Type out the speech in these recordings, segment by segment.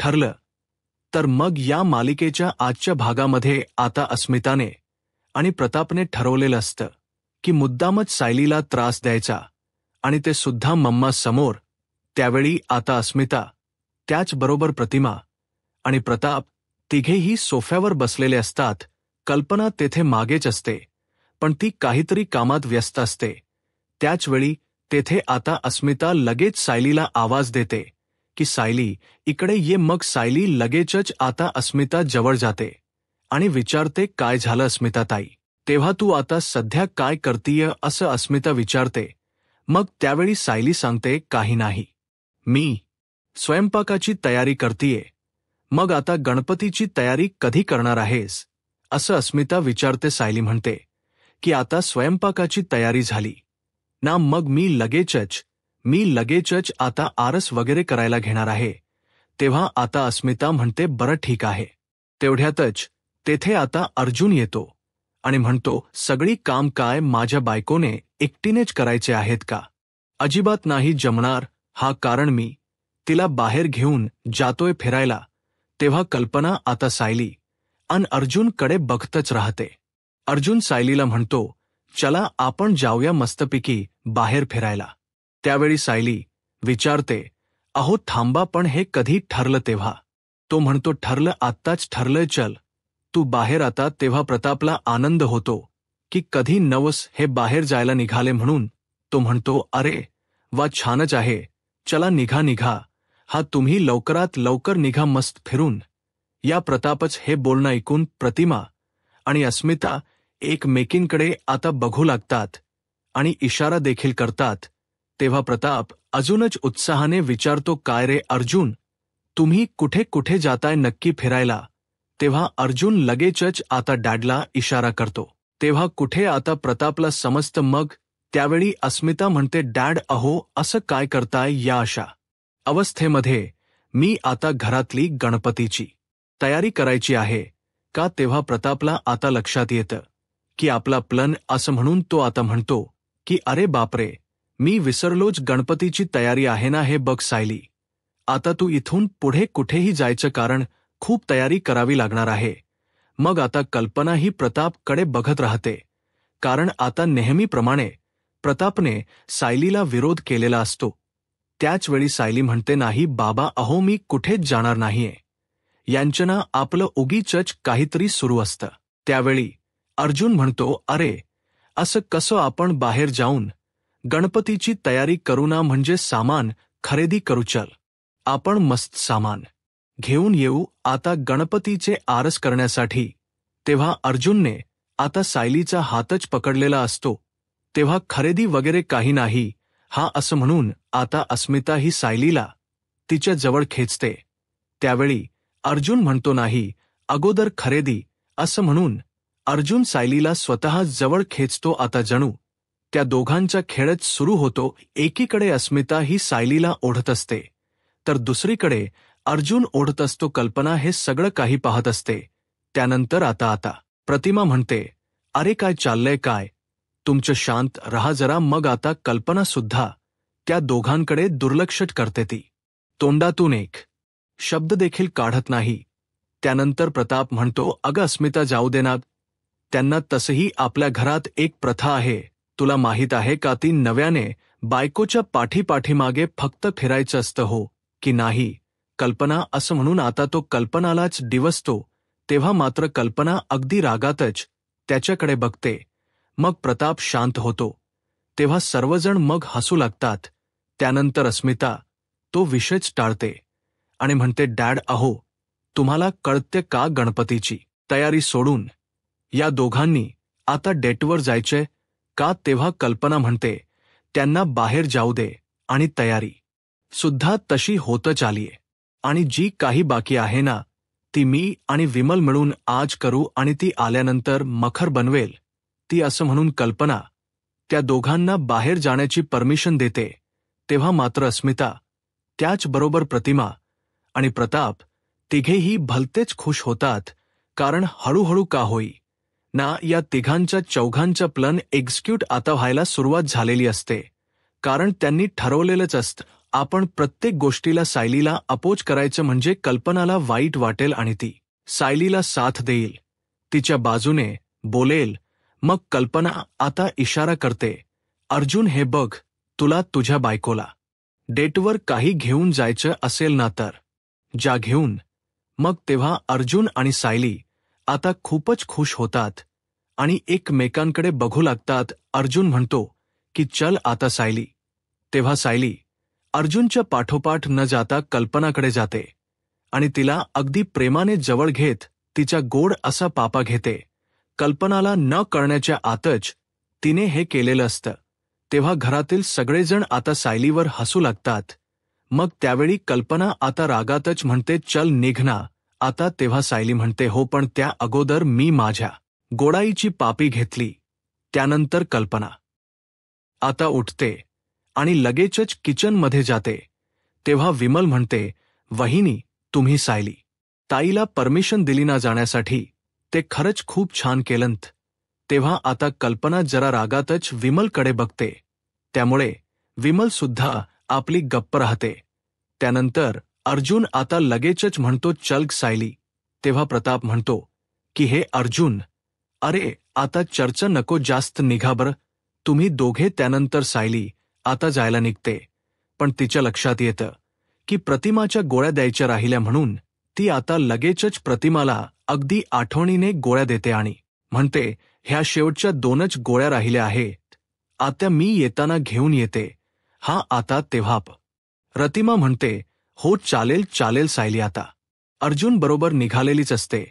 ठरलं. तर मग या मालिकेच्या आजच्या भागामध्ये आता अस्मिताने आणि प्रतापने ठरवलेलं असतं की मुद्दामच सायलीला त्रास द्यायचा, आणि ते सुद्धा मम्मा समोर. त्यावेळी आता अस्मिता, त्याचबरोबर प्रतिमा आणि प्रताप तिघेही सोफ्यावर बसलेले असतात. कल्पना तेथे मागेच असते, पण ती काहीतरी कामात व्यस्त असते. त्याचवेळी तेथे आता अस्मिता लगेच सायलीला आवाज देते की सायली, इकडे ये. मग सायली लगेचच आता अस्मिता जवळ जाते आणि विचारते, काय झालं अस्मिताताई? तेव्हा तू आता सध्या काय करतीय असं अस्मिता विचारते. मग त्यावेळी सायली सांगते, काही नाही, मी स्वयंपाकाची तयारी करतीये. मग आता गणपतीची तयारी कधी करणार आहेस असं अस्मिता विचारते. सायली म्हणते की आता स्वयंपाकाची तयारी झाली ना, मग मी लगेचच आता आरस वगैरे करायला घेणार आहे. तेव्हा आता अस्मिता म्हणते, बरं ठीक आहे. तेवढ्यातच तेथे आता अर्जुन येतो आणि म्हणतो, सगळी काम काय माझ्या बायकोने एकटीनेच करायचे आहेत का? अजिबात नाही जमणार हा, कारण मी तिला बाहेर घेऊन जातोय फिरायला. तेव्हा कल्पना आता सायली अन अर्जुनकडे बघतच राहते. अर्जुन सायलीला म्हणतो, चला आपण जाऊया मस्तपैकी बाहेर फिरायला. त्यावेळी सायली विचारते, अहो थांबा, पण हे कधी ठरलं? तेव्हा तो म्हणतो, ठरलं, आत्ताच ठरलंय, चल तू बाहेर आता. तेव्हा प्रतापला आनंद होतो की कधी नवस हे बाहेर जायला निघाले म्हणून. तो म्हणतो, अरे वा, छानच आहे, चला निघा. हा, तुम्ही लवकरात लवकर निघा मस्त फिरून या. प्रतापच हे बोलणं ऐकून प्रतिमा आणि अस्मिता एकमेकींकडे आता बघू लागतात आणि इशारा देखील करतात. तेव्हा प्रताप अजूनच उत्साहाने विचारतो, काय रे अर्जुन, तुम्ही कुठे जाताय नक्की फिरायला? तेव्हा अर्जुन लगेचच आता डॅडला इशारा करतो. तेव्हा कुठे आता प्रतापला समजतं. मग त्यावेळी अस्मिता म्हणते, डॅड अहो असं काय करताय? या अशा अवस्थेमध्ये मी आता घरातली गणपतीची तयारी करायची आहे का? तेव्हा प्रतापला आता लक्षात येतं की आपला प्लन, असं म्हणून तो आता म्हणतो की अरे बापरे, मी विसरलोच, गणपतीची तयारी आहे ना. हे बघ सायली, आता तू इथून पुढे कुठेही जायचं, कारण खूप तयारी करावी लागणार आहे. मग आता कल्पना ही प्रतापकडे बघत राहते, कारण आता नेहमीप्रमाणे प्रतापने सायलीला विरोध केलेला असतो. त्याचवेळी सायली म्हणते, नाही बाबा, अहो मी कुठेच जाणार नाहीये. यांचना आपलं उगीचच काहीतरी सुरू असतं. त्यावेळी अर्जुन म्हणतो, अरे असं कसं, आपण बाहेर जाऊन गणपतीची तयारी करू ना, म्हणजे सामान खरेदी करू, चल आपण मस्त सामान घेऊन येऊ आता गणपतीचे आरस करण्यासाठी. तेव्हा अर्जुनने आता सायलीचा हातच पकडलेला असतो. तेव्हा खरेदी वगैरे काही नाही हा, असं म्हणून आता अस्मिता ही सायलीला तिच्या जवळ खेचते. त्यावेळी अर्जुन म्हणतो, नाही, अगोदर खरेदी, असं म्हणून अर्जुन सायलीला स्वतः जवळ खेचतो. आता जणू त्या दोघांचा खेळच सुरू होतो. एकीकडे अस्मिता ही सायलीला ओढत असते, तर दुसरीकडे अर्जुन ओढत असतो. कल्पना हे सगळं काही पाहत असते. त्यानंतर आता प्रतिमा म्हणते, अरे काय चाललंय काय, तुमचं शांत रहा जरा. मग आता कल्पना सुद्धा त्या दोघांकडे दुर्लक्ष करते. ती तोंडातून एक शब्द देखील काढत नाही. त्यानंतर प्रताप म्हणतो, अगं अस्मिता, जाऊ दे ना, त्यांना तसंही आपल्या घरात एक प्रथा आहे, तुला माहीत आहे का? ती नव्याने बायकोच्या पाठीमागे फक्त फिरायचं असतं, हो की नाही? कल्पना, असं म्हणून आता तो कल्पनालाच डिवसतो. तेव्हा मात्र कल्पना अगदी रागातच त्याच्याकडे बघते. मग प्रताप शांत होतो. तेव्हा सर्वजण मग हसू लागतात. त्यानंतर अस्मिता तो विषयच टाळते आणि म्हणते, डॅड अहो, तुम्हाला कळते का, गणपतीची तयारी सोडून या दोघांनी आता डेटवर जायचे का? तेव्हा कल्पना म्हणते, त्यांना बाहेर जाऊ दे आणि तयारी सुद्धा तशी होतच आलीये, आणि जी काही बाकी आहे ना, ती मी आणि विमल मिळून आज करू, आणि ती आल्यानंतर मखर बनवेल ती. असं म्हणून कल्पना त्या दोघांना बाहेर जाण्याची परमिशन देते. तेव्हा मात्र अस्मिता, त्याचबरोबर प्रतिमा आणि प्रताप तिघेही भलतेच खुश होतात, कारण हळूहळू का होई ना या तिघांच्या चौघांचा प्लन एक्झिक्यूट आता व्हायला सुरुवात झालेली असते. कारण त्यांनी ठरवलेलंच असतं, आपण प्रत्येक गोष्टीला सायलीला अपोज करायचं म्हणजे कल्पनाला वाईट वाटेल आणि ती सायलीला साथ देईल, तिच्या बाजूने बोलेल. मग कल्पना आता इशारा करते, अर्जुन हे बघ, तुला तुझ्या बायकोला डेटवर काही घेऊन जायचं असेल ना तर जा घेऊन. मग तेव्हा अर्जुन आणि सायली आता खूपच खुश होतात आणि एकमेकांकडे बघू लागतात. अर्जुन म्हणतो की चल आता सायली. तेव्हा सायली अर्जुनच्या पाठोपाठ न जाता कल्पनाकडे जाते आणि तिला अगदी प्रेमाने जवळ घेत तिचा गोड असा पापा घेते. कल्पनाला न कळण्याच्या आतच तिने हे केलेलं असतं. तेव्हा घरातील सगळेजण आता सायलीवर हसू लागतात. मग त्यावेळी कल्पना आता रागातच म्हणते चल निघ ना आता. तेव्हा सायली म्हणते हो पण त्या अगोदर मी माझ्या गोडाईची पापी घेतली. त्यानंतर कल्पना आता उठते आणि लगेचच किचनमध्ये जाते. तेव्हा विमल म्हणते वहिनी तुम्ही सायली ताईला परमिशन दिली ना जाण्यासाठी, ते खरंच खूप छान केलंत. तेव्हा आता कल्पना जरा रागातच विमलकडे बघते. त्यामुळे विमल सुद्धा आपली गप्प राहते. त्यानंतर अर्जुन आता लगेचच म्हणतो चल सायली. तेव्हा प्रताप म्हणतो की हे अर्जुन, अरे आता चर्चा नको जास्त, निघा बरं तुम्ही दोघे. त्यानंतर सायली आता जायला निघते, पण तिच्या लक्षात येतं की प्रतिमाच्या गोळ्या द्यायच्या राहिल्या म्हणून ती आता लगेचच प्रतिमाला अगदी आठवणीने गोळ्या देते आणि म्हणते ह्या शेवटच्या 2च गोळ्या राहिल्या आहेत, आता मी येताना घेऊन येते हा आता. तेव्हा प्रतिमा म्हणते हो चालेल चालेल सायली. आता अर्जुन बरोबर निघालेलीच असते.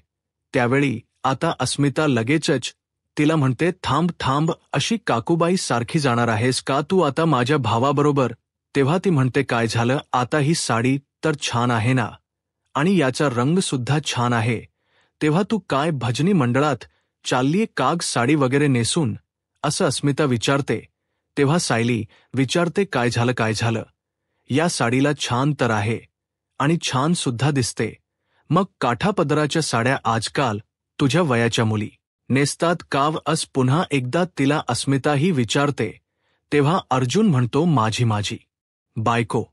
त्यावेळी आता अस्मिता लगेचच तिला म्हणते थांब थांब, अशी काकूबाई सारखी जाणार आहेस का तू आता माझ्या भावाबरोबर. तेव्हा ती म्हणते काय झालं आता, ही साडी तर छान आहे ना आणि याचा रंग सुद्धा छान आहे. तेव्हा तू काय भजनी मंडळात चाललीये काग साडी वगैरे नेसून, असं अस्मिता विचारते. तेव्हा सायली विचारते काय झालं काय झालं, या साडीला छान तर आहे आणि छान सुद्धा दिसते. मग काठापदराच्या साड्या आजकाल तुझ्या वयाच्या मुली नेसतात काव अस पुन्हा एकदा तिला अस्मिता ही विचारते. तेव्हा अर्जुन म्हणतो माझी बायको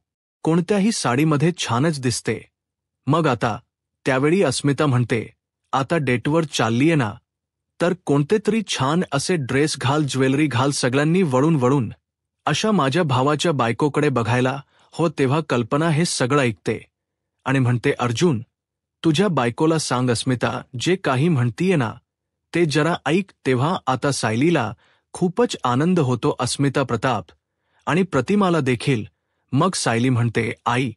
कोणत्याही साडीमध्ये छानच दिसते. मग आता त्यावेळी अस्मिता म्हणते आता डेटवर चाललीये ना तर कोणते तरी छान असे ड्रेस घाल, ज्वेलरी घाल, सगळ्यांनी वळून वळून अशा माझ्या भावाच्या बायकोकडे बघायला. हो तेव्हा कल्पना हे सगळं ऐकते आणि म्हणते अर्जुन तुझ्या बायकोला सांग अस्मिता जे काही म्हणतीये ना ते जरा ऐक. तेव्हा आता सायलीला खूपच आनंद होतो, अस्मिता, प्रताप आणि प्रतिमाला देखील. मग सायली म्हणते आई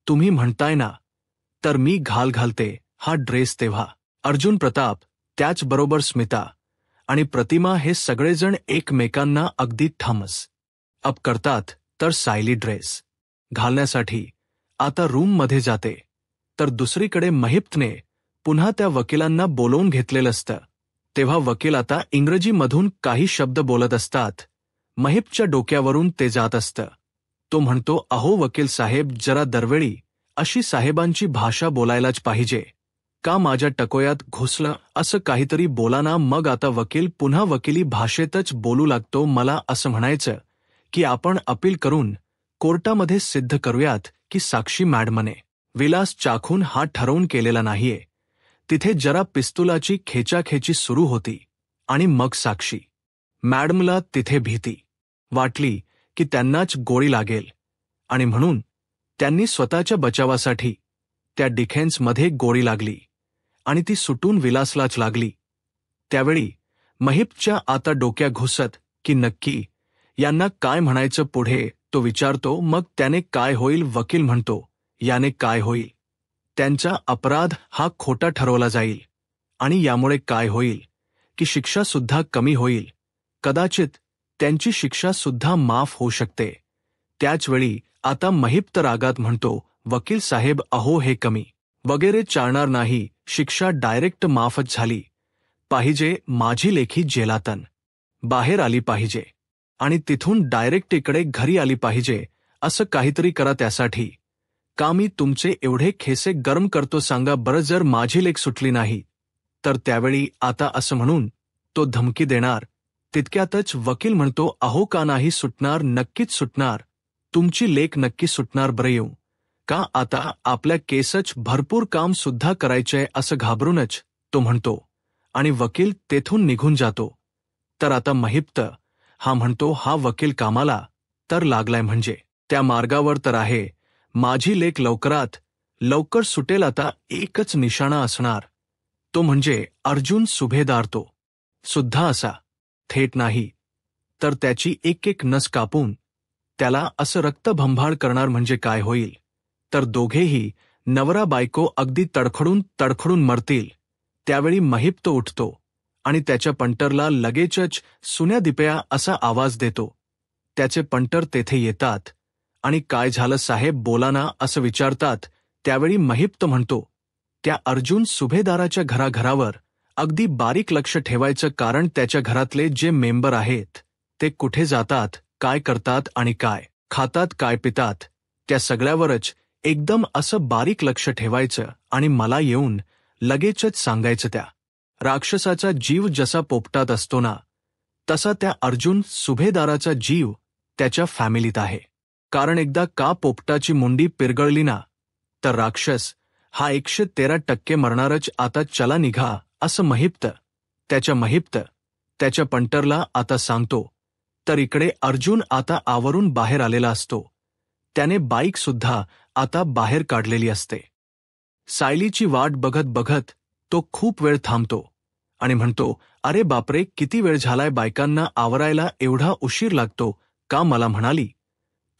तुम्ही म्हणताय ना तर मी घालते हा ड्रेस. तेव्हा अर्जुन, प्रताप, त्याचबरोबर स्मिता आणि प्रतिमा हे सगळेजण एकमेकांना अगदी थम्स अप करतात. तर सायली ड्रेस घालण्यासाठी आता रूममध्ये जाते. तर दुसरीकडे महिप्तने पुन्हा त्या वकिलांना बोलवून घेतलेलं असतं. तेव्हा वकील आता इंग्रजीमधून काही शब्द बोलत असतात. महिपच्या डोक्यावरून ते जात असतं. तो म्हणतो अहो वकील साहेब, जरा दरवेळी अशी साहेबांची भाषा बोलायलाच पाहिजे का, माझ्या टकोयात घुसलं असं काहीतरी बोला ना. मग आता वकील पुन्हा वकिली भाषेतच बोलू लागतो. मला असं म्हणायचं की आपण अपील करून कोर्टामध्ये सिद्ध करूयात की साक्षी मॅडमने विलास चाखून हा ठरवून केलेला नाहीये. तिथे जरा पिस्तुलाची खेचाखेची सुरू होती आणि मग साक्षी मॅडमला तिथे भीती वाटली की त्यांनाच गोळी लागेल आणि म्हणून त्यांनी स्वतःच्या बचावासाठी त्या डिफेन्समध्ये गोळी लागली आणि ती सुटून विलासलाच लागली. त्यावेळी महिपच्या आता डोक्या घुसत की नक्की यांना काय म्हणायचं पुढे तो विचारतो. मग त्याने काय होईल, वकील म्हणतो याने काय होईल, त्यांचा अपराध हा खोटा ठरवला जाईल आणि यामुळे काय होईल की शिक्षा सुद्धा कमी होईल, कदाचित त्यांची शिक्षा सुद्धा माफ होऊ शकते. त्याचवेळी आता महिप्त रागात म्हणतो वकील साहेब अहो हे कमी वगैरे चालणार नाही, शिक्षा डायरेक्ट माफच झाली पाहिजे. माझी लेखी जेलातन बाहेर आली पाहिजे आणि तिथून डायरेक्ट इकडे घरी आली पाहिजे, असं काहीतरी करा त्यासाठी. का मी तुमचे एवढे खेसे गरम करतो सांगा बरं, जर माझी लेख सुटली नाही तर. त्यावेळी आता असं म्हणून तो धमकी देणार. तितक्यातच वकील म्हणतो अहो का नाही सुटणार, नक्कीच सुटणार. तुमची लेक नक्की सुटणार बरं येऊ का आता आपल्या केसच भरपूर काम सुद्धा करायचंय असं घाबरूनच तो म्हणतो आणि वकील तेथून निघून जातो. तर आता महिप्त हा म्हणतो हा वकील कामाला तर लागलाय म्हणजे त्या मार्गावर तर आहे. माझी लेक लवकरात लवकर सुटेल. आता एकच निशाणा असणार तो म्हणजे अर्जुन सुभेदार. तो सुद्धा असा थेट नाही तर त्याची एक एक नस कापून त्याला असं रक्तभंभाळ करणार म्हणजे काय होईल तर दोघेही नवरा बायको अगदी तडखडून तडखडून मरतील. त्यावेळी महिप्त उठतो आणि त्याच्या पंटरला लगेचच सुन्या दिप्या असा आवाज देतो. त्याचे पंटर तेथे येतात आणि काय झालं साहेब बोला ना असं विचारतात. त्यावेळी महिप्त म्हणतो त्या अर्जुन सुभेदाराच्या घराघरावर अगदी बारीक लक्ष ठेवायचं कारण त्याच्या घरातले जे मेंबर आहेत ते कुठे जातात काय करतात आणि काय खातात काय पितात त्या सगळ्यावरच एकदम असं बारीक लक्ष ठेवायचं आणि मला येऊन लगेचच सांगायचं. त्या राक्षसाचा जीव जसा पोपटात असतो ना तसा त्या अर्जुन सुभेदाराचा जीव त्याच्या फॅमिलीत आहे. कारण एकदा का पोपटाची मुंडी पिरगळली ना तर राक्षस हा 113% मरणारच. आता चला निघा असं महिप्त त्याच्या पंटरला आता सांगतो. तर इकडे अर्जुन आता आवरून बाहेर आलेला असतो. त्याने बाईक सुद्धा आता बाहेर काढलेली असते. सायलीची वाट बघत बघत तो खूप वेळ थांबतो आणि म्हणतो अरे बापरे किती वेळ झालाय. बायकांना आवरायला एवढा उशीर लागतो का. मला म्हणाली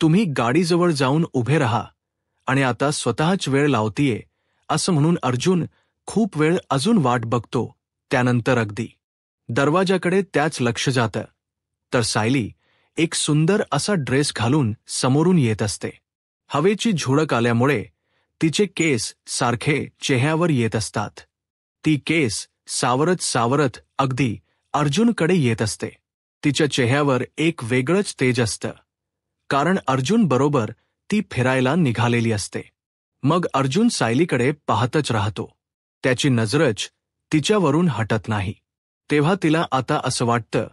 तुम्ही गाडीजवळ जाऊन उभे राहा आणि आता स्वतःच वेळ लावतीये असं म्हणून अर्जुन खूप वेळ अजून वाट बघतो. त्यानंतर अगदी दरवाजाकडे त्याच लक्ष जातं तर सायली एक सुंदर असा ड्रेस घालून समोरून येत असते. हवेची झुळक आल्यामुळे तिचे केस सारखे चेहऱ्यावर येत असतात. ती केस सावरत सावरत अगदी अर्जुनकडे येत असते. तिच्या चेहऱ्यावर एक वेगळंच तेज असतं कारण अर्जुन बरोबर ती फिरायला निघालेली असते. मग अर्जुन सायलीकडे पाहतच राहतो. त्याची नजरच तिच्यावरून हटत नाही. तेव्हा तिला आता असं वाटतं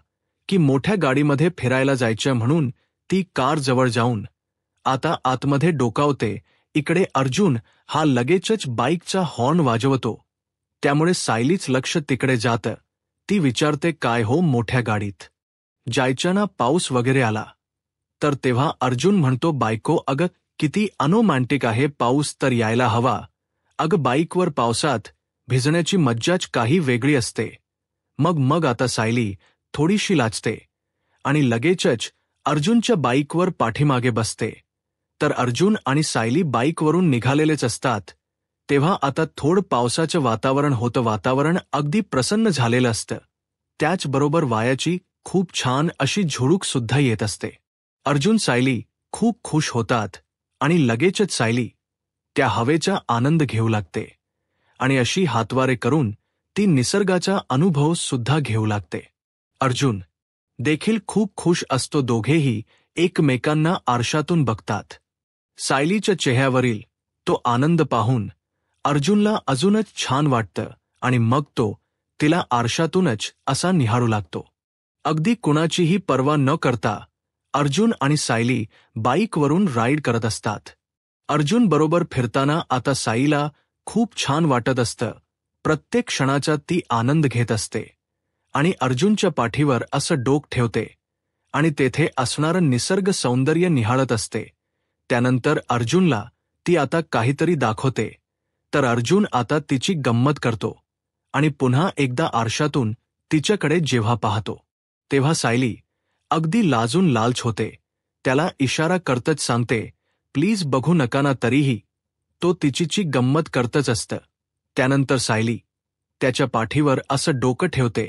की मोठ्या गाडीमध्ये फिरायला जायचं म्हणून ती कार जवळ जाऊन आता आतमध्ये डोकावते. इकडे अर्जुन हा लगेचच बाईकचा हॉर्न वाजवतो. त्यामुळे सायलीच लक्ष तिकडे जातं. ती विचारते काय हो मोठ्या गाडीत जायचं ना पाऊस वगैरे आला तर. तेव्हा अर्जुन म्हणतो बायको अगं किती अनोमॅन्टिक आहे. पाऊस तर यायला हवा. अगं बाईकवर पावसात भिजण्याची मज्जाच काही वेगळी असते. मग आता सायली थोडीशी लाजते आणि लगेचच अर्जुनच्या बाईकवर पाठीमागे बसते. तर अर्जुन आणि सायली बाईकवरून निघालेलेच असतात. तेव्हा आता थोडं पावसाचं वातावरण होतं. वातावरण अगदी प्रसन्न झालेलं असतं. त्याचबरोबर वायाची खूप छान अशी झुळूक सुद्धा येत असते. अर्जुन सायली खूप खुश होतात आणि लगेचच सायली त्या हवेचा आनंद घेऊ लागते आणि अशी हातवारे करून ती निसर्गाचा अनुभव सुद्धा घेऊ लागते. अर्जुन देखील खूप खुश असतो. दोघेही एकमेकांना आरशातून बघतात. सायलीच्या चेहऱ्यावरील तो आनंद पाहून अर्जुनला अजूनच छान वाटतं आणि मग तो तिला आरशातूनच असा निहाळू लागतो. अगदी कुणाचीही पर्वा न करता अर्जुन आणि सायली बाईकवरून राईड करत असतात. अर्जुन बरोबर फिरताना आता सायलीला खूप छान वाटत असतं. प्रत्येक क्षणाचा ती आनंद घेत असते आणि अर्जुनच्या पाठीवर असं डोक ठेवते आणि तेथे असणारं निसर्ग सौंदर्य निहाळत असते. त्यानंतर अर्जुनला ती आता काहीतरी दाखवते. तर अर्जुन आता तिची गंमत करतो आणि पुन्हा एकदा आरशातून तिच्याकडे जेव्हा पाहतो तेव्हा सायली अगदी लाजून लालच होते. त्याला इशारा करतच सांगते प्लीज बघू नका ना. तरीही तो तिचीची गंमत करतच असतं. त्यानंतर सायली त्याच्या पाठीवर असं डोकं ठेवते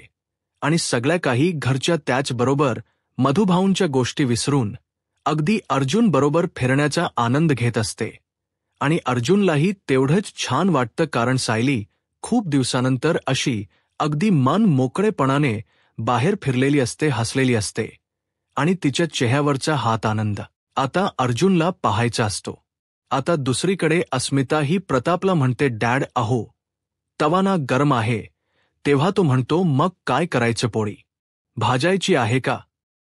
आणि सगळ्या काही घरच्या त्याचबरोबर मधुभाऊंच्या गोष्टी विसरून अगदी अर्जुन बरोबर फिरण्याचा आनंद घेत असते. आणि अर्जुनलाही तेवढंच छान वाटतं कारण सायली खूप दिवसानंतर अशी अगदी मन मोकळेपणाने बाहेर फिरलेली असते, हसलेली असते आणि तिच्या चेहऱ्यावरचा हात आनंद आता अर्जुनला पाहायचा असतो. आता दुसरीकडे अस्मिता ही प्रतापला म्हणते डॅड अहो तवा ना गरम आहे. तेव्हा तो म्हणतो मग काय करायचं पोळी भाजायची आहे का.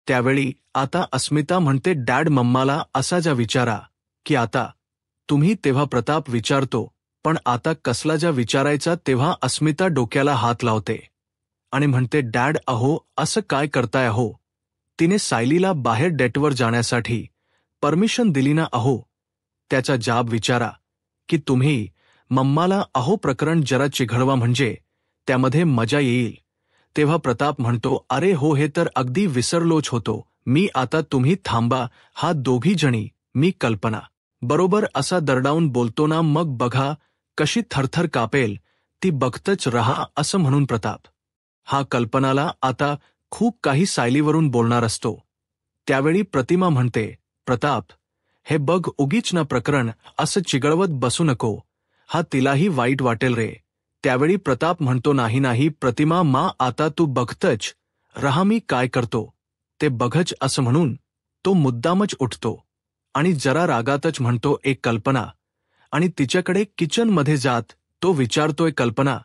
त्यावेळी आता अस्मिता म्हणते, डॅड मम्माला असा जा विचारा की आता तुम्ही. तेव्हा प्रताप विचारतो, पण आता कसला जा विचारायचा. तेव्हा अस्मिता डोक्याला हात लावते आणि म्हणते, डॅड अहो असं काय करताय अहो. तिने सायलीला बाहेर डेटवर जाण्यासाठी परमिशन दिली ना अहो. त्याचा जाब विचारा की तुम्ही मम्माला अहो प्रकरण जरा चिघळवा म्हणजे त्यामध्ये मजा येईल. तेव्हा प्रताप म्हणतो, अरे हो हे तर अगदी विसरलोच होतो मी. आता तुम्ही थांबा. हा दोघी जणी मी कल्पना बरोबर असा दरडावून बोलतो ना, मग बघा कशी थरथर कापेल ती. बघतच रहा असं म्हणून प्रताप हा कल्पनाला आता खूप काही सायलीवरून बोलणार असतो. त्यावेळी प्रतिमा म्हणते, प्रताप हे बघ उगीच ना प्रकरण असं चिघळवत बसू नको. हा तिलाही वाईट वाटेल रे. त्यावेळी प्रताप म्हणतो, नाही नाही प्रतिमा मा आता तू बघतच रहा मी काय करतो ते बघच. असं म्हणून तो मुद्दामच उठतो आणि जरा रागातच म्हणतो, एक कल्पना. आणि तिच्याकडे किचनमध्ये जात तो विचारतोय, कल्पना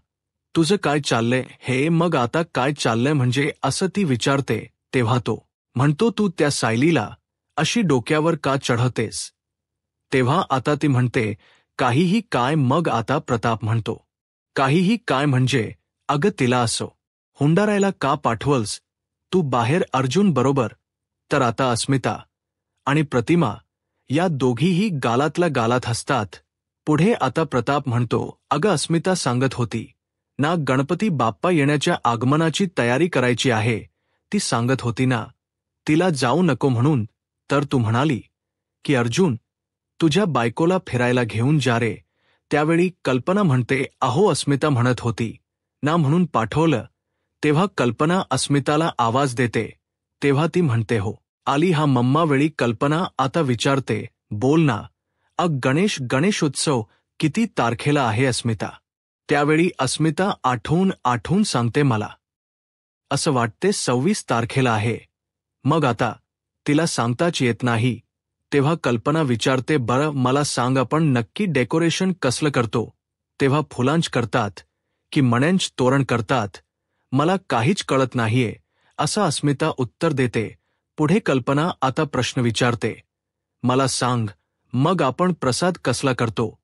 तुझं काय चाललंय हे. मग आता काय चाललंय म्हणजे असं ती विचारते. तेव्हा तो म्हणतो, तू त्या सायलीला अशी डोक्यावर का चढवतेस. तेव्हा आता ती म्हणते, काहीही काय. मग आता प्रताप म्हणतो, काहीही काय म्हणजे अगं तिला असं हुंडारायला का पाठवलस तू बाहेर अर्जुन बरोबर. तर आता अस्मिता आणि प्रतिमा या दोघीही गालातल्या गालात हसतात. पुढे आता प्रताप म्हणतो, अगं अस्मिता सांगत होती ना गणपती बाप्पा येण्याच्या आगमनाची तयारी करायची आहे. ती सांगत होती ना तिला जाऊ नको म्हणून. तर तू म्हणाली की अर्जुन तुझ्या बायकोला फिरायला घेऊन जा रे. त्यावेळी कल्पना म्हणते, अहो अस्मिता म्हणत होती ना म्हणून पाठवलं. तेव्हा कल्पना अस्मिताला आवाज देते. तेव्हा ती म्हणते, हो आली. हा मम्मा वेळी कल्पना आता विचारते, बोल ना. गणेशोत्सव किती तारखेला आहे अस्मिता. त्यावेळी अस्मिता आठवून सांगते, मला असं वाटते 26 तारखेला आहे. मग आता तिला सांगताच येत नाही. तेव्हा कल्पना विचारते, बरं मला सांग आपण नक्की डेकोरेशन कसलं करतो. तेव्हा फुलांच करतात की मण्यांच तोरण करतात, मला काहीच कळत नाहीये असं अस्मिता उत्तर देते. पुढे कल्पना आता प्रश्न विचारते, मला सांग मग आपण प्रसाद कसला करतो.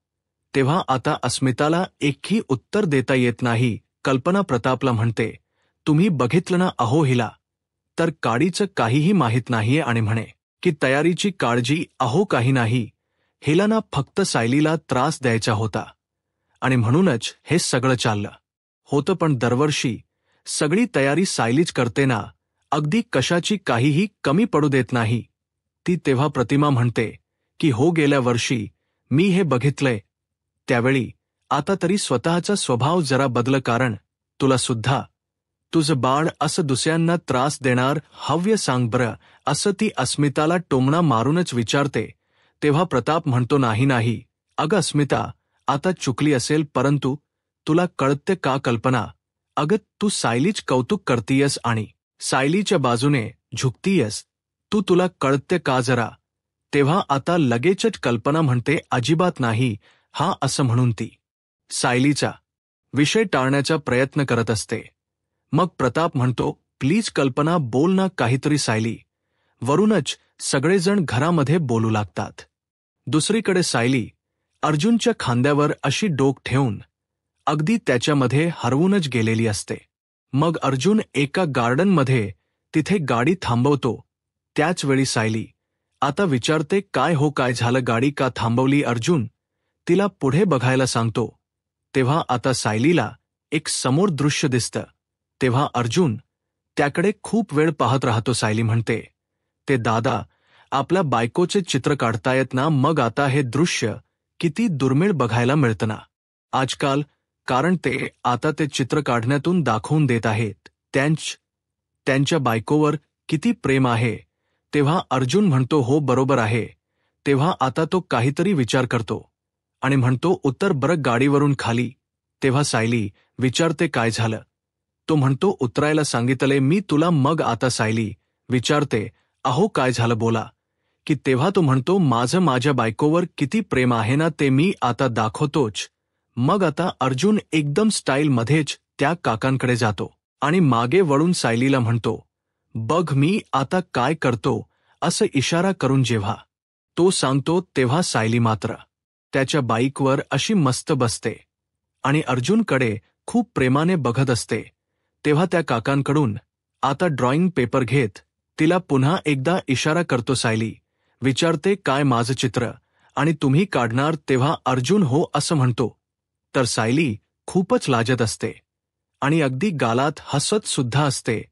तेव्हा आता अस्मिताला एकही उत्तर देता येत नाही. कल्पना प्रतापला म्हणते, तुम्ही बघितलं ना अहो हिला तर काडीचं काहीही माहीत नाहीये आणि म्हणे की तयारीची काळजी अहो काही नाही. हिला ना फक्त सायलीला त्रास द्यायचा होता आणि म्हणूनच हे सगळं चाललं होतं. पण दरवर्षी सगळी तयारी सायलीच करते ना, अगदी कशाची काहीही कमी पडू देत नाही ती. तेव्हा प्रतिमा म्हणते की हो गेल्या वर्षी मी हे बघितलंय. त्यावेळी आता तरी स्वतःचा स्वभाव जरा बदल, कारण तुला सुद्धा तुझं बाळ असं दुसऱ्यांना त्रास देणार हव्य सांग बरं असं ती अस्मिताला टोमणा मारूनच विचारते. तेव्हा प्रताप म्हणतो, नाही नाही अगं अस्मिता आता चुकली असेल, परंतु तुला कळते का कल्पना. अगं तू सायलीच कौतुक करतीयस आणि सायलीच्या बाजूने झुकतीयस. तुला कळते का जरा. तेव्हा आता लगेचच कल्पना म्हणते, अजिबात नाही हा असं म्हणून ती सायलीचा विषय टाळण्याचा प्रयत्न करत असते. मग प्रताप म्हणतो, प्लीज कल्पना बोल ना काहीतरी. सायली वरूनच सगळेजण घरामध्ये बोलू लागतात. दुसरीकडे सायली अर्जुनच्या खांद्यावर अशी डोक ठेवून अगदी त्याच्यामध्ये हरवूनच गेलेली असते. मग अर्जुन एका गार्डनमध्ये तिथे गाडी थांबवतो. त्याच वेळी सायली आता विचारते, काय हो काय झालं, गाडी का थांबवली. अर्जुन तिला पुढे बघायला सांगतो. तेव्हा आता सायलीला एक समोर दृश्य दिसतं. तेव्हा अर्जुन त्याकडे खूप वेळ पाहत राहतो. सायली म्हणते, ते दादा आपल्या बायकोचे चित्र काढतायत ना. मग आता हे दृश्य किती दुर्मिळ बघायला मिळतं ना आजकाल, कारण ते आता ते चित्र काढण्यातून दाखवून देत आहेत त्यांच्या बायकोवर किती प्रेम आहे. तेव्हा अर्जुन म्हणतो, हो बरोबर आहे. तेव्हा आता तो काहीतरी विचार करतो आणि म्हणतो, उतर बरं गाडीवरून खाली. तेव्हा सायली विचारते, काय झालं. तो म्हणतो, उतरायला सांगितले मी तुला. मग आता सायली विचारते, अहो काय झालं बोला की. तेव्हा तो म्हणतो, माझं माझ्या बायकोवर किती प्रेम आहे ना ते मी आता दाखवतोच. मग आता अर्जुन एकदम स्टाईलमध्येच त्या काकांकडे जातो आणि मागे वळून सायलीला म्हणतो, बघ मी आता काय करतो असं इशारा करून जेव्हा तो सांगतो तेव्हा सायली मात्र त्याच्या बाईकवर अशी मस्त बसते आणि अर्जुनकडे खूप प्रेमाने बघत असते. तेव्हा त्या काकांकडून आता ड्रॉइंग पेपर घेत तिला पुन्हा एकदा इशारा करतो सायली. विचारते काय माझं चित्र आणि तुम्ही काढणार. तेव्हा अर्जुन हो असं म्हणतो. तर सायली खूपच लाजत असते आणि अगदी गालात हसत सुद्धा असते.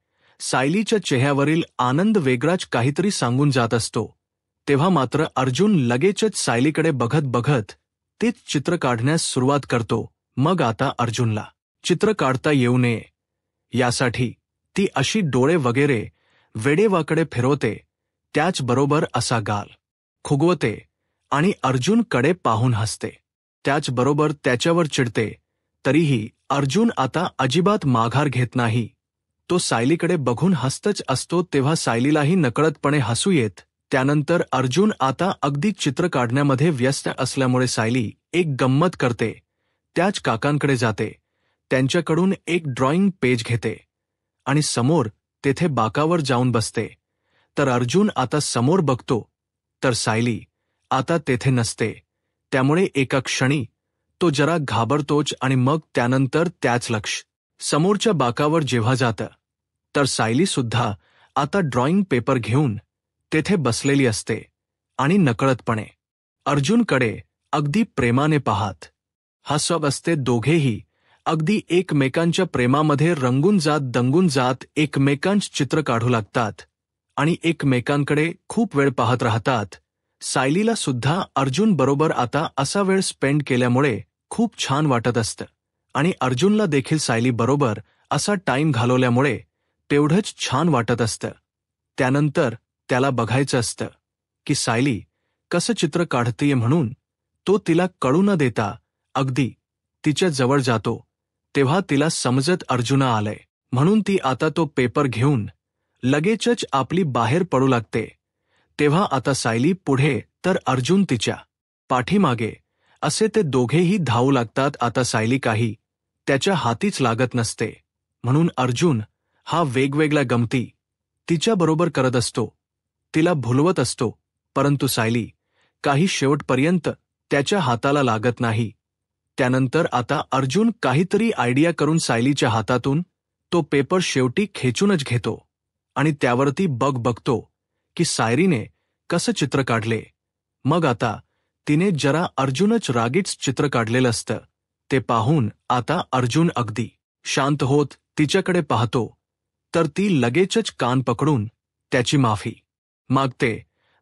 सायलीच्या चेहऱ्यावरील आनंद वेगळाच काहीतरी सांगून जात असतो. तेव्हा मात्र अर्जुन लगेचच सायलीकडे बघत बघत तेच चित्र काढण्यास सुरुवात करतो. मग आता अर्जुनला चित्र काढता येऊ नये यासाठी ती अशी डोळे वगैरे वेडेवाकडे फिरवते, त्याचबरोबर असा गाल खुगवते आणि अर्जुनकडे पाहून हसते. त्याचबरोबर त्याच्यावर चिडते. तरीही अर्जुन आता अजिबात माघार घेत नाही. तो सायलीकडे बघून हसतच असतो. तेव्हा सायलीलाही नकळतपणे हसू येत. त्यानंतर अर्जुन आता अगदी चित्र काढण्यामध्ये व्यस्त असल्यामुळे सायली एक गंमत करते. त्याच काकांकडे जाते, त्यांच्याकडून एक ड्रॉइंग पेज घेते आणि समोर तेथे बाकावर जाऊन बसते. तर अर्जुन आता समोर बघतो तर सायली आता तेथे नसते. त्यामुळे एका क्षणी तो जरा घाबरतोच आणि मग त्यानंतर त्याच लक्ष समोरच्या बाकावर जेव्हा जातं तर सायली सुद्धा आता ड्रॉइंग पेपर घेऊन तेथे बसलेली असते आणि नकळतपणे अर्जुनकडे अगदी प्रेमाने पाहत हसत असते. दोघेही अगदी एकमेकांच्या प्रेमामध्ये रंगून जात दंगून जात एकमेकांच चित्र काढू लागतात आणि एकमेकांकडे खूप वेळ पाहत राहतात. सायलीला सुद्धा अर्जुन बरोबर आता असा वेळ स्पेंड केल्यामुळे खूप छान वाटत असतं आणि अर्जुनला देखील सायली बरोबर असा टाइम घालवल्यामुळे तेवढंच छान वाटत असतं. त्यानंतर त्याला बघायचं असतं की सायली कसं चित्र काढतेय म्हणून तो तिला कळू न देता अगदी तिच्या जवळ जातो. तेव्हा तिला समजत अर्जुना आलंय म्हणून ती आता तो पेपर घेऊन लगेचच आपली बाहेर पडू लागते. तेव्हा आता सायली पुढे तर अर्जुन तिच्या पाठीमागे असे ते दोघेही धावू लागतात. आता सायली काही त्याच्या हातीच लागत नसते म्हणून अर्जुन हा वेगवेगळ्या गमती तिच्याबरोबर करत असतो, तिला भुलवत असतो. परंतु सायली काही शेवटपर्यंत त्याच्या हाताला लागत नाही. त्यानंतर आता अर्जुन काहीतरी आयडिया करून सायलीच्या हातातून तो पेपर शेवटी खेचूनच घेतो आणि त्यावरती बघतो की सायलीने कसं चित्र काढले. मग आता तिने जरा अर्जुनच रागीच चित्र काढलेलं असतं. ते पाहून आता अर्जुन अगदी शांत होत तिच्याकडे पाहतो तर ती लगेचच कान पकडून त्याची माफी मागते.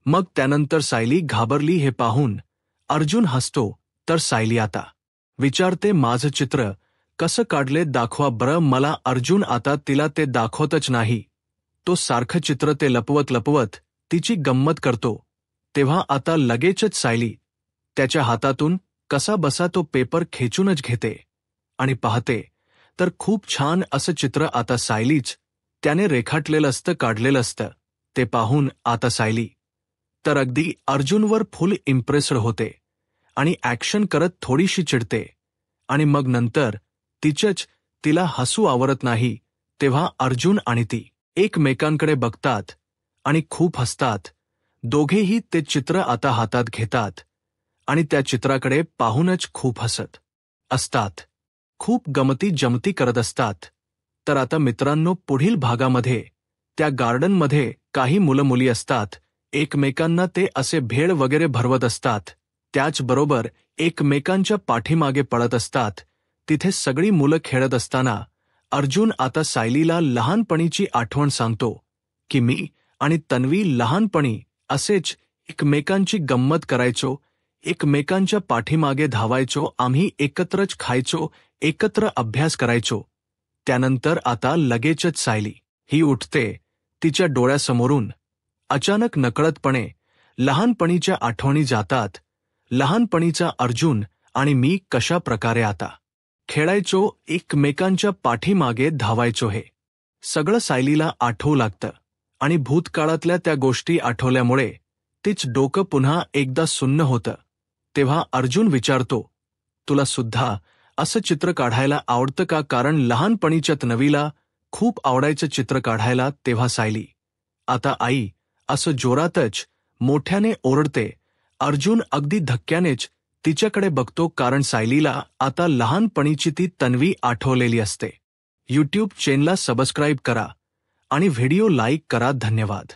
मग त्यानंतर सायली घाबरली हे पाहून अर्जुन हसतो. तर सायली आता विचारते माझं चित्र कसं काढले दाखवा बरं मला. अर्जुन आता तिला ते दाखवतच नाही. तो सारखं चित्र ते लपवत लपवत तिची गंमत करतो. तेव्हा आता लगेचच सायली त्याच्या हातातून कसा बसा तो पेपर खेचूनच घेते आणि पाहते तर खूप छान असं चित्र आता सायलीच त्याने रेखाटलेलं असतं, काढलेलं असतं. ते पाहून आता सायली तर अगदी अर्जुनवर फुल इम्प्रेस्ड होते आणि ॲक्शन करत थोडीशी चिडते आणि मग नंतर तिला हसू आवरत नाही. तेव्हा अर्जुन आणि ती एकमेकांकडे बघतात आणि खूप हसतात. दोघेही ते चित्र आता हातात घेतात आणि त्या चित्राकडे पाहूनच खूप हसत असतात, खूप गमती जमती करत असतात. तर आता मित्रांनो पुढील भागामध्ये त्या गार्डनमध्ये काही मुलं मुली असतात. एकमेकांना ते असे भेळ वगैरे भरवत असतात. त्याचबरोबर एकमेकांच्या पाठीमागे पळत असतात. तिथे सगळी मुलं खेळत असताना अर्जुन आता सायलीला लहानपणीची आठवण सांगतो की मी आणि तन्वी लहानपणी असेच एकमेकांची गंमत करायचो, एकमेकांच्या पाठीमागे धावायचो, आम्ही एकत्रच खायचो, एकत्र अभ्यास करायचो. त्यानंतर आता लगेचच सायली ही उठते. तिच्या डोळ्यासमोरून अचानक नकळतपणे लहानपणीच्या आठवणी जातात. लहानपणीचा अर्जुन आणि मी कशा प्रकारे आता खेळायचो, एकमेकांच्या पाठीमागे धावायचो हे सगळं सायलीला आठवू लागतं आणि भूतकाळातल्या त्या गोष्टी आठवल्यामुळे तीच डोकं पुन्हा एकदा सुन्न होतं. तेव्हा अर्जुन विचारतो, तुला सुद्धा असं चित्र काढायला आवडतं का? कारण लहानपणीच्या तन्वीला खूप आवडायचं चित्र काढायला तेव्हा सायली, आता आई, असं जोरातच मोठ्याने ओरडते. अर्जुन अगदी धक्क्यानेच तिच्याकडे बघतो कारण सायलीला आता लहानपणीची ती तन्वी आठवलेली असते. यूट्यूब चॅनलला सबस्क्राईब करा आणि व्हिडिओ लाईक करा. धन्यवाद.